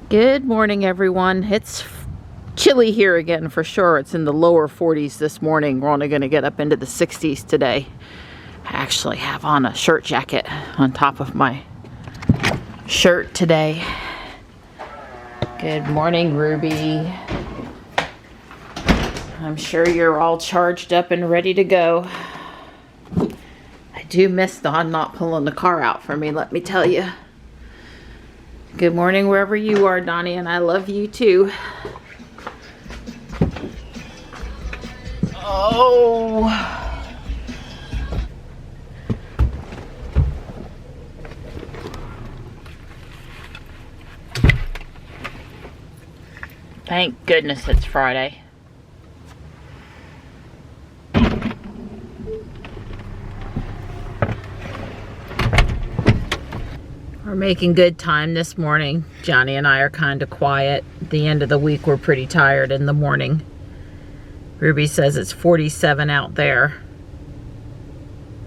Good morning, everyone. It's chilly here again for sure. It's in the lower 40s this morning. We're only going to get up into the 60s today. I actually have on a shirt jacket on top of my shirt today. Good morning, Ruby. I'm sure you're all charged up and ready to go. I do miss Dawn not pulling the car out for me, let me tell you. Good morning wherever you are, Donnie, and I love you too. Oh. Thank goodness it's Friday. We're making good time this morning. Johnny and I are kind of quiet. At the end of the week, we're pretty tired in the morning. Ruby says it's 47 out there.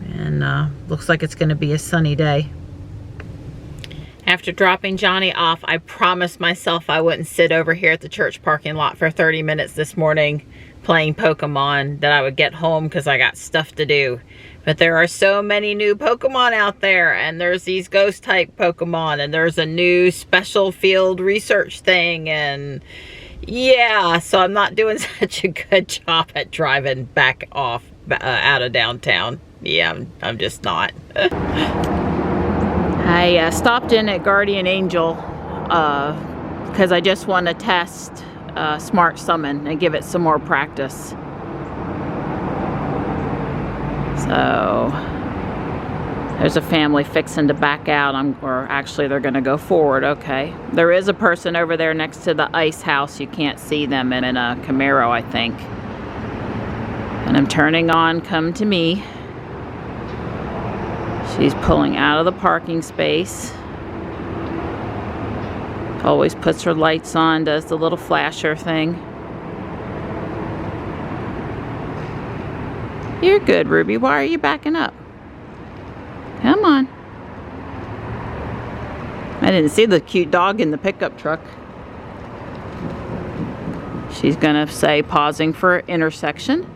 And looks like it's going to be a sunny day. After dropping Johnny off, I promised myself I wouldn't sit over here at the church parking lot for 30 minutes this morning playing Pokemon, that I would get home because I got stuff to do. But there are so many new Pokemon out there, and there's these ghost type Pokemon, and there's a new special field research thing, and yeah, so I'm not doing such a good job at driving back off out of downtown. Yeah, I'm just not. I stopped in at Guardian Angel because I just want to test Smart Summon and give it some more practice. So there's a family fixing to back out, or actually they're going to go forward. Okay, there is a person over there next to the ice house. You can't see them in a Camaro, I think. And I'm turning on Come to Me. She's pulling out of the parking space. Always puts her lights on, does the little flasher thing. You're good, Ruby. Why are you backing up? Come on. I didn't see the cute dog in the pickup truck. She's gonna say pausing for intersection.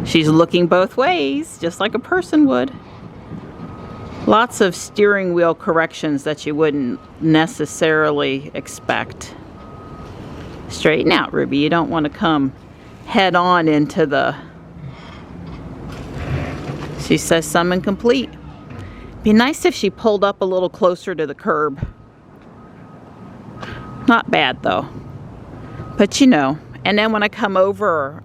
She's looking both ways, just like a person would. Lots of steering wheel corrections that you wouldn't necessarily expect. Straighten out, Ruby. You don't want to come head on into the... She says summon complete. Be nice if she pulled up a little closer to the curb. Not bad though. But you know, and then when I come over,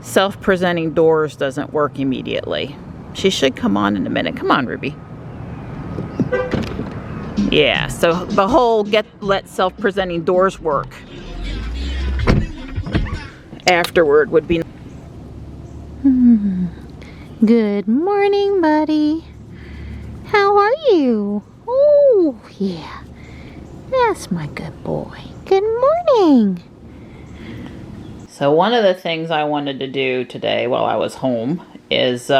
self-presenting doors doesn't work immediately. She should come on in a minute. Come on, Ruby. Yeah, so the whole let self-presenting doors work afterward would be... Good morning, buddy. How are you? Oh, yeah. That's my good boy. Good morning. So one of the things I wanted to do today while I was home is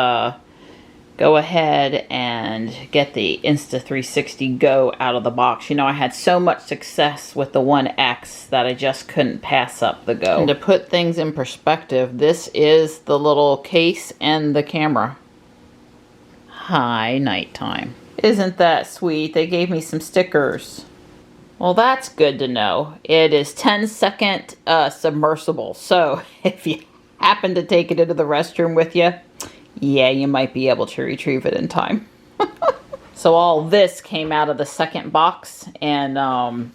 go ahead and get the Insta360 Go out of the box. You know, I had so much success with the 1X that I just couldn't pass up the Go. And to put things in perspective, this is the little case and the camera. Hi, nighttime. Isn't that sweet? They gave me some stickers. Well, that's good to know. It is 10-second submersible. So if you happen to take it into the restroom with you, yeah, you might be able to retrieve it in time. So all this came out of the second box, and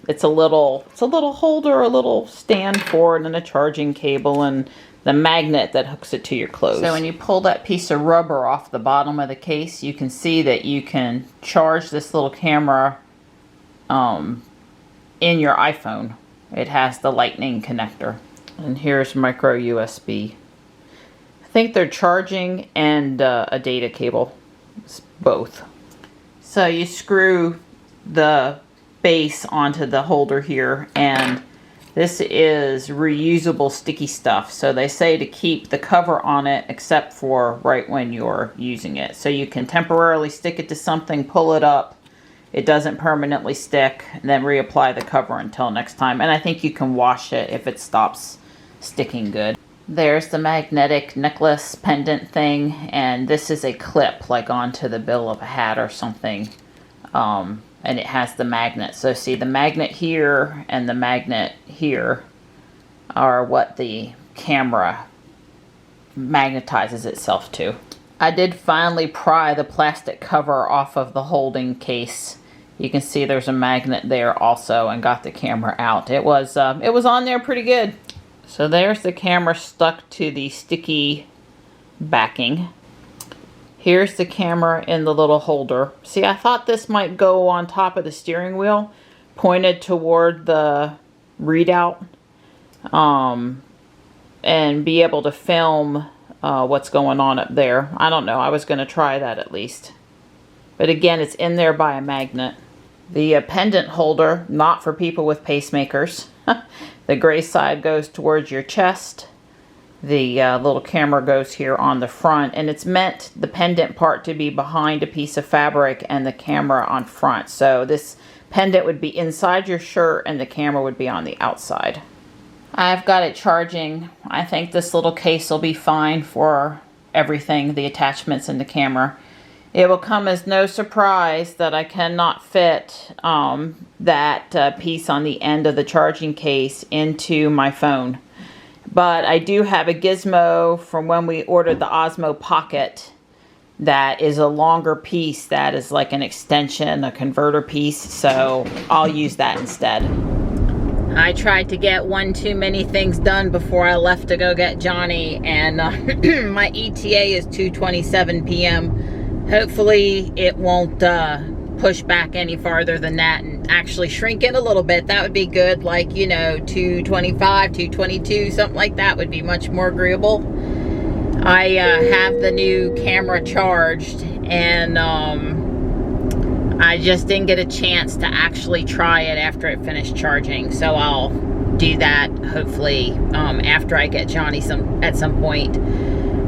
it's a little holder, a little stand for it, and a charging cable, and the magnet that hooks it to your clothes. So when you pull that piece of rubber off the bottom of the case, you can see that you can charge this little camera in your iPhone. It has the lightning connector. And here's micro USB. I think they're charging and a data cable. It's both. So you screw the base onto the holder here, and this is reusable sticky stuff. So they say to keep the cover on it except for right when you're using it. So you can temporarily stick it to something, pull it up, it doesn't permanently stick, and then reapply the cover until next time. And I think you can wash it if it stops sticking good. There's the magnetic necklace pendant thing, and this is a clip like onto the bill of a hat or something. And it has the magnet. So see, the magnet here and the magnet here are what the camera magnetizes itself to. I did finally pry the plastic cover off of the holding case. You can see there's a magnet there also, and got the camera out. It was on there pretty good. So there's the camera stuck to the sticky backing. Here's the camera in the little holder. See, I thought this might go on top of the steering wheel, pointed toward the readout, and be able to film what's going on up there. I don't know. I was going to try that at least. But again, it's in there by a magnet. The pendant holder, not for people with pacemakers. The gray side goes towards your chest. The little camera goes here on the front, and it's meant, the pendant part, to be behind a piece of fabric and the camera on front. So this pendant would be inside your shirt and the camera would be on the outside. I've got it charging. I think this little case will be fine for everything, the attachments and the camera. It will come as no surprise that I cannot fit that piece on the end of the charging case into my phone. But I do have a gizmo from when we ordered the Osmo Pocket that is a longer piece that is like an extension, a converter piece, so I'll use that instead. I tried to get one too many things done before I left to go get Johnny, and my ETA is 2:27 p.m. Hopefully it won't push back any farther than that and actually shrink it a little bit. That would be good, like, you know, 2:25, 2:22, something like that would be much more agreeable. I have the new camera charged, and I just didn't get a chance to actually try it after it finished charging, so I'll do that hopefully after I get Johnny at some point.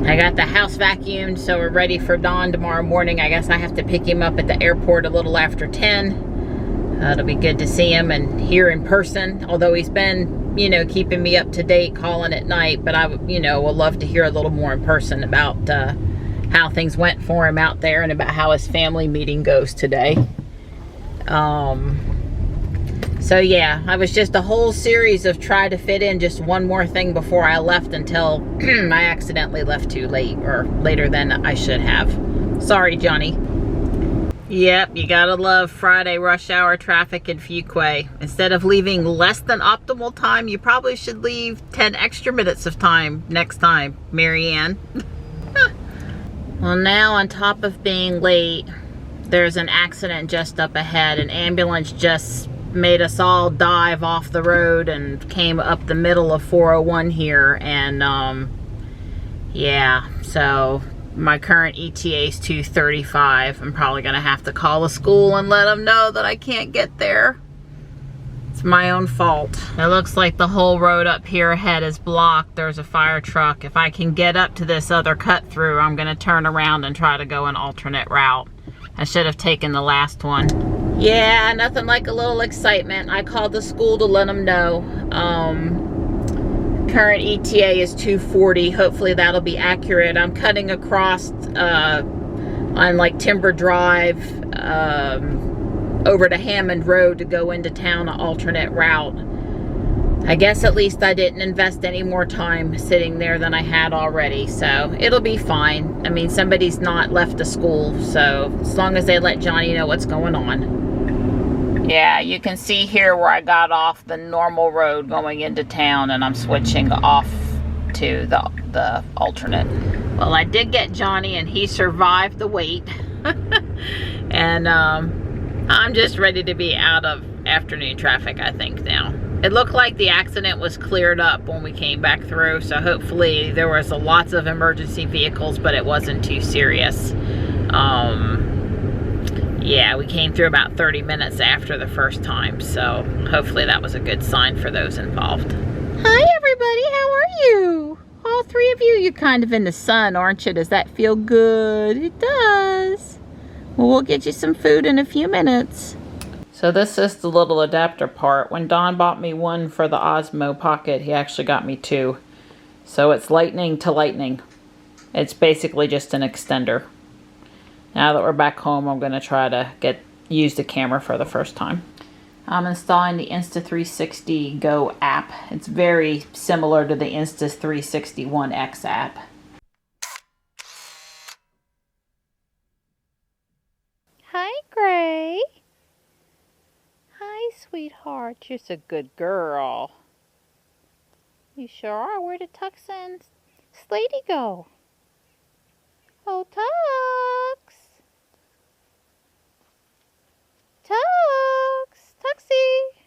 I got the house vacuumed, so we're ready for dawn tomorrow morning. I guess I have to pick him up at the airport a little after 10. It'll be good to see him and hear in person, although he's been, you know, keeping me up to date, calling at night, but I, you know, will love to hear a little more in person about how things went for him out there and about how his family meeting goes today. So yeah, I was just a whole series of try to fit in just one more thing before I left until I accidentally left too late, or later than I should have. Sorry, Johnny. Yep, you gotta love Friday rush hour traffic in Fuquay. Instead of leaving less than optimal time, you probably should leave 10 extra minutes of time next time, Marianne. Well, now on top of being late, there's an accident just up ahead. An ambulance just made us all dive off the road and came up the middle of 401 here, and yeah, so my current ETA is 2:35. I'm probably gonna have to call the school and let them know that I can't get there. It's my own fault. It looks like the whole road up here ahead is blocked. There's a fire truck. If I can get up to this other cut through, I'm gonna turn around and try to go an alternate route. I should have taken the last one. Yeah, nothing like a little excitement. I called the school to let them know. Current ETA is 2:40. Hopefully that'll be accurate. I'm cutting across on like Timber Drive over to Hammond Road to go into town, an alternate route. I guess at least I didn't invest any more time sitting there than I had already, so it'll be fine. I mean, somebody's not left the school, so as long as they let Johnny know what's going on. Yeah, you can see here where I got off the normal road going into town, and I'm switching off to the alternate. Well, I did get Johnny, and he survived the wait. And I'm just ready to be out of afternoon traffic, I think, now. It looked like the accident was cleared up when we came back through, so hopefully there was lots of emergency vehicles, but it wasn't too serious. Yeah, we came through about 30 minutes after the first time, so hopefully that was a good sign for those involved. Hi everybody, how are you? All three of you, you're kind of in the sun, aren't you? Does that feel good? It does. Well, we'll get you some food in a few minutes. So this is the little adapter part. When Don bought me one for the Osmo Pocket, he actually got me two. So it's lightning to lightning. It's basically just an extender. Now that we're back home, I'm going to try to use the camera for the first time. I'm installing the Insta360 Go app. It's very similar to the Insta360 One X app. Hi, Gray. Hi, sweetheart. You're a good girl. You sure are. Where did Tux and Slady go? Oh, Tux. Tux. Tuxie.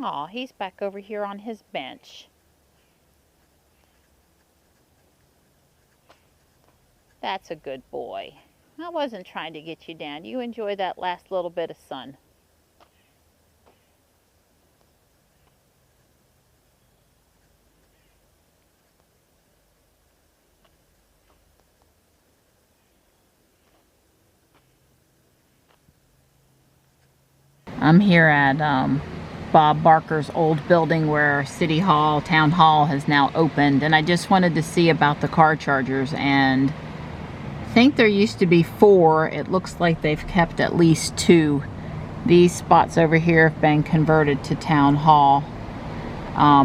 Aw, he's back over here on his bench. That's a good boy. I wasn't trying to get you down. You enjoy that last little bit of sun. I'm here at Bob Barker's old building where City Hall, Town Hall has now opened, and I just wanted to see about the car chargers, and I think there used to be 4. It looks like they've kept at least 2. These spots over here have been converted to Town Hall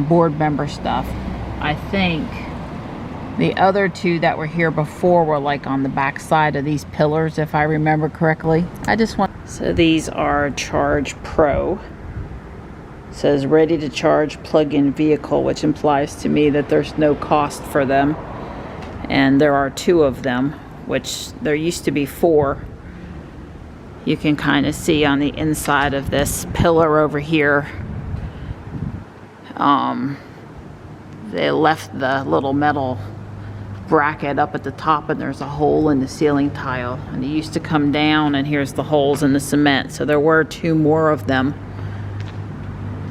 board member stuff. I think the other 2 that were here before were like on the back side of these pillars, if I remember correctly. So these are Charge Pro. It says ready to charge plug-in vehicle, which implies to me that there's no cost for them. And there are 2 of them, which there used to be 4. You can kind of see on the inside of this pillar over here. They left the little metal bracket up at the top, and there's a hole in the ceiling tile, and it used to come down, and here's the holes in the cement. So there were 2 more of them.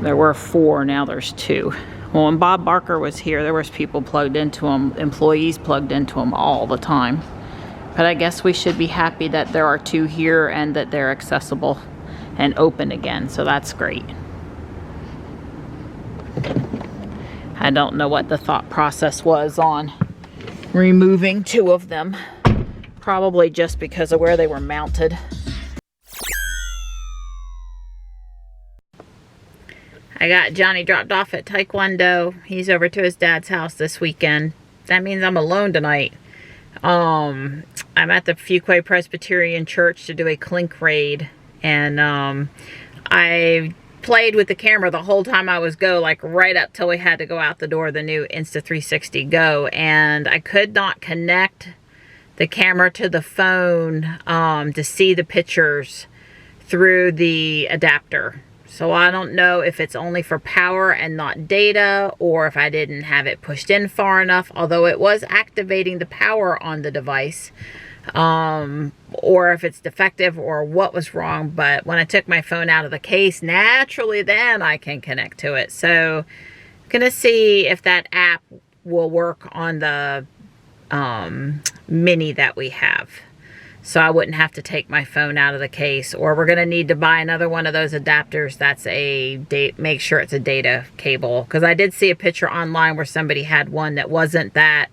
There were 4, now there's 2. Well, when Bob Barker was here, there was people plugged into them, employees plugged into them all the time. But I guess we should be happy that there are 2 here and that they're accessible and open again, so that's great. I don't know what the thought process was on removing 2 of them. Probably just because of where they were mounted. I got Johnny dropped off at Taekwondo. He's over to his dad's house this weekend. That means I'm alone tonight. I'm at the Fuquay Presbyterian Church to do a clink raid, and I played with the camera the whole time I was like right up till we had to go out the door, the new Insta360 Go, and I could not connect the camera to the phone to see the pictures through the adapter. So I don't know if it's only for power and not data, or if I didn't have it pushed in far enough, although it was activating the power on the device, or if it's defective or what was wrong. But when I took my phone out of the case, naturally then I can connect to it. So I'm gonna see if that app will work on the Mini that we have, so I wouldn't have to take my phone out of the case. Or we're gonna need to buy another one of those adapters that's make sure it's a data cable, because I did see a picture online where somebody had one that wasn't that,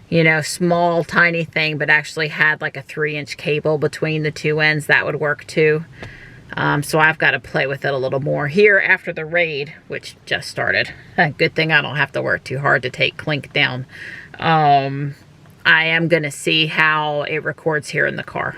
you know, small tiny thing, but actually had like a 3-inch cable between the 2 ends. That would work too. So I've got to play with it a little more here after the raid, which just started. Good thing I don't have to work too hard to take Clink down. I am going to see how it records here in the car.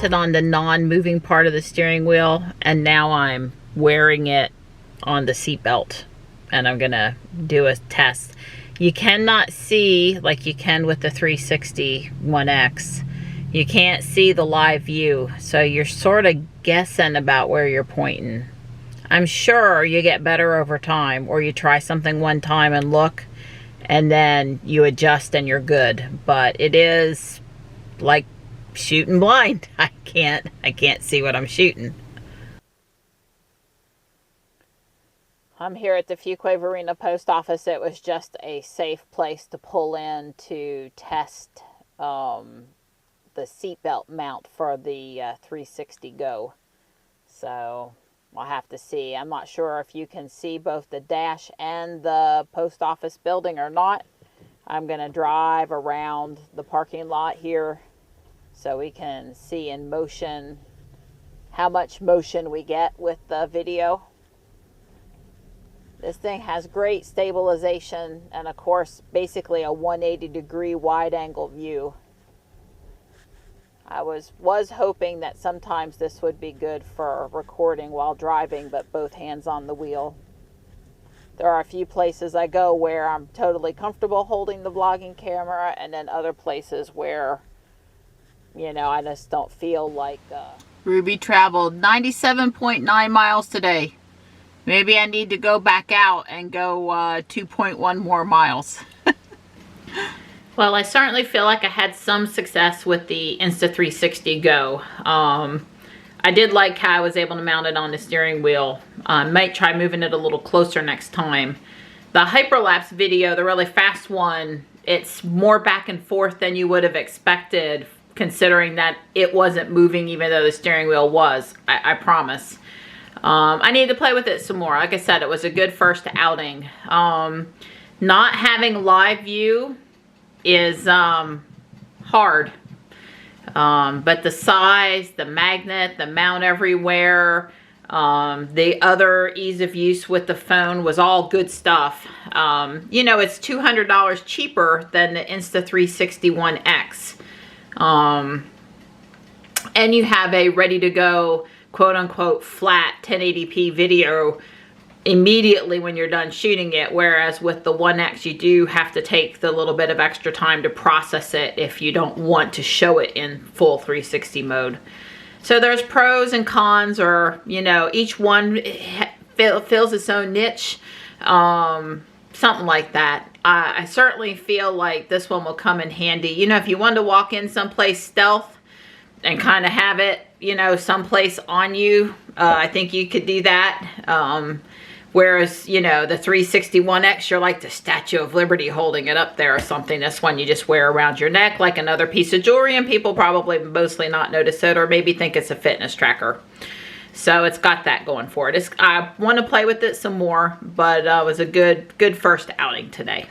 mounted on the non-moving part of the steering wheel, and now I'm wearing it on the seat belt, and I'm gonna do a test. You cannot see like you can with the 360 1X. You can't see the live view, so you're sort of guessing about where you're pointing. I'm sure you get better over time, or you try something one time and look, and then you adjust and you're good. But it is like shooting blind. I can't see what I'm shooting. I'm here at the Fuquay-Varina post office. It was just a safe place to pull in to test the seatbelt mount for the 360 Go. So I'll have to see. I'm not sure if you can see both the dash and the post office building or not. I'm going to drive around the parking lot here so we can see in motion how much motion we get with the video. This thing has great stabilization and, of course, basically a 180-degree wide-angle view. I was hoping that sometimes this would be good for recording while driving, but both hands on the wheel. There are a few places I go where I'm totally comfortable holding the vlogging camera, and then other places where, you know, I just don't feel like... Ruby traveled 97.9 miles today. Maybe I need to go back out and go 2.1 more miles. Well, I certainly feel like I had some success with the Insta360 Go. I did like how I was able to mount it on the steering wheel. Might try moving it a little closer next time. The hyperlapse video, the really fast one, it's more back and forth than you would have expected, considering that it wasn't moving even though the steering wheel was. I promise. I need to play with it some more. Like I said, it was a good first outing. Not having live view is hard. But the size, the magnet, the mount everywhere, the other ease of use with the phone was all good stuff. You know, it's $200 cheaper than the Insta360 1X. And you have a ready-to-go, quote-unquote, flat 1080p video immediately when you're done shooting it, whereas with the 1X you do have to take the little bit of extra time to process it if you don't want to show it in full 360 mode. So there's pros and cons, or, you know, each one fills its own niche, something like that. I certainly feel like this one will come in handy. You know, if you want to walk in someplace stealth and kind of have it, you know, someplace on you, I think you could do that. Whereas, you know, the 360 1X, you're like the Statue of Liberty holding it up there or something. This one you just wear around your neck like another piece of jewelry, and people probably mostly not notice it, or maybe think it's a fitness tracker. So it's got that going for it. I want to play with it some more, but it was a good first outing today.